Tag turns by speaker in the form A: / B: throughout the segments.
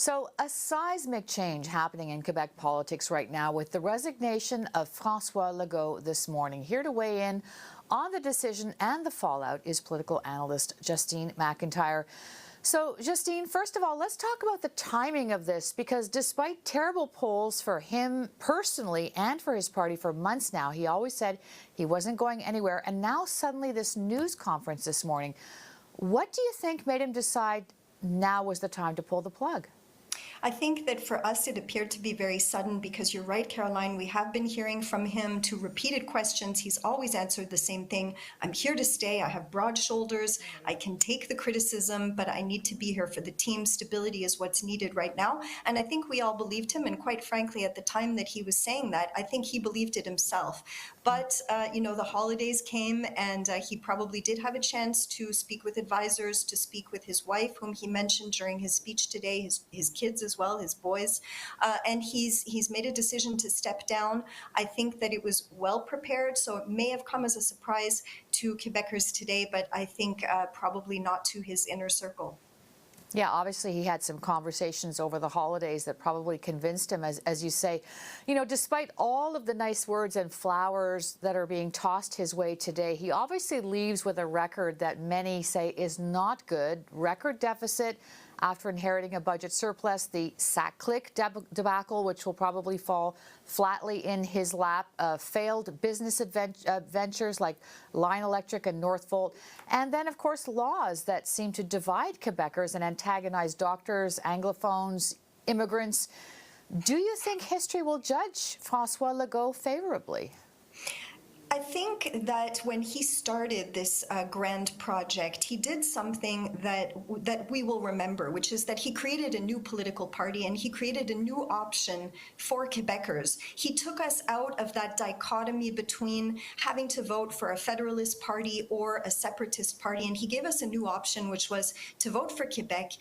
A: So a seismic change happening in Quebec politics right now with the resignation of François Legault this morning. Here to weigh in on the decision and the fallout is political analyst Justine McIntyre. So, Justine, first of all, let's talk about the timing of this, because despite terrible polls for him personally and for his party for months now, he always said he wasn't going anywhere. And now suddenly this news conference this morning. What do you think made him decide now was the time to pull the plug?
B: I think that for us it appeared to be very sudden because you're right, Caroline, we have been hearing from him to repeated questions. He's always answered the same thing. I'm here to stay. I have broad shoulders. I can take the criticism, but I need to be here for the team. Stability is what's needed right now. And I think we all believed him. And quite frankly, at the time that he was saying that, I think he believed it himself. But, the holidays came and he probably did have a chance to speak with advisors, to speak with his wife, whom he mentioned during his speech today, his kids as well, his boys, and he's made a decision to step down. I think that it was well prepared, so it may have come as a surprise to Quebecers today, but I think probably not to his inner circle.
A: Yeah, obviously he had some conversations over the holidays that probably convinced him, as you say. You know, despite all of the nice words and flowers that are being tossed his way today, he obviously leaves with a record that many say is not good. Record deficit after inheriting a budget surplus, the SAC-CLIC debacle, which will probably fall flatly in his lap, failed business ventures like Lion Electric and Northvolt, and then, of course, laws that seem to divide Quebecers and antagonize doctors, Anglophones, immigrants. Do you think history will judge François Legault favorably?
B: I think that when he started this grand project, he did something that we will remember, which is that he created a new political party and he created a new option for Quebecers. He took us out of that dichotomy between having to vote for a federalist party or a separatist party, and he gave us a new option, which was to vote for Quebec.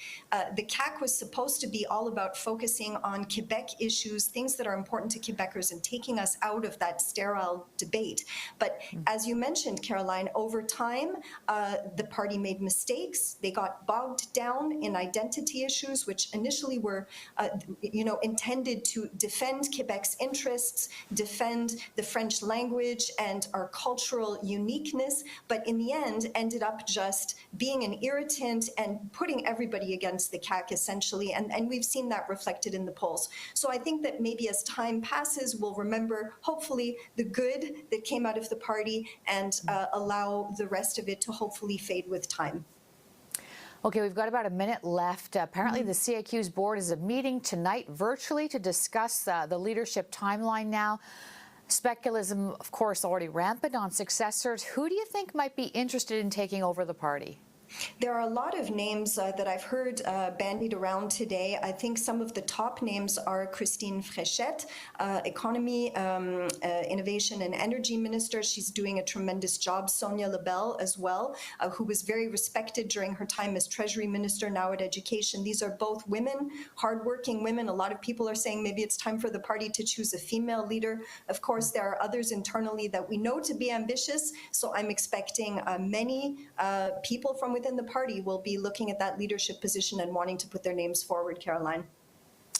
B: The CAQ was supposed to be all about focusing on Quebec issues, things that are important to Quebecers, and taking us out of that sterile debate. But as you mentioned, Caroline, over time, the party made mistakes. They got bogged down in identity issues, which initially were, intended to defend Quebec's interests, defend the French language and our cultural uniqueness, but in the end ended up just being an irritant and putting everybody against the CAQ, essentially. And we've seen that reflected in the polls. So I think that maybe as time passes, we'll remember, hopefully, the good that came out of the party and allow the rest of it to hopefully fade with time.
A: Okay, we've got about a minute left. Apparently, the CAQ's board is meeting tonight virtually to discuss the leadership timeline now. Speculation, of course, already rampant on successors. Who do you think might be interested in taking over the party?
B: There are a lot of names that I've heard bandied around today. I think some of the top names are Christine Fréchette, Economy, Innovation and Energy Minister. She's doing a tremendous job. Sonia Lebel as well, who was very respected during her time as Treasury Minister, now at Education. These are both women, hardworking women. A lot of people are saying maybe it's time for the party to choose a female leader. Of course, there are others internally that we know to be ambitious, so I'm expecting many people from within the party will be looking at that leadership position and wanting to put their names forward, Caroline.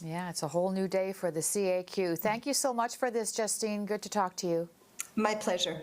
A: Yeah, it's a whole new day for the CAQ. Thank you so much for this, Justine. Good to talk to you.
B: My pleasure.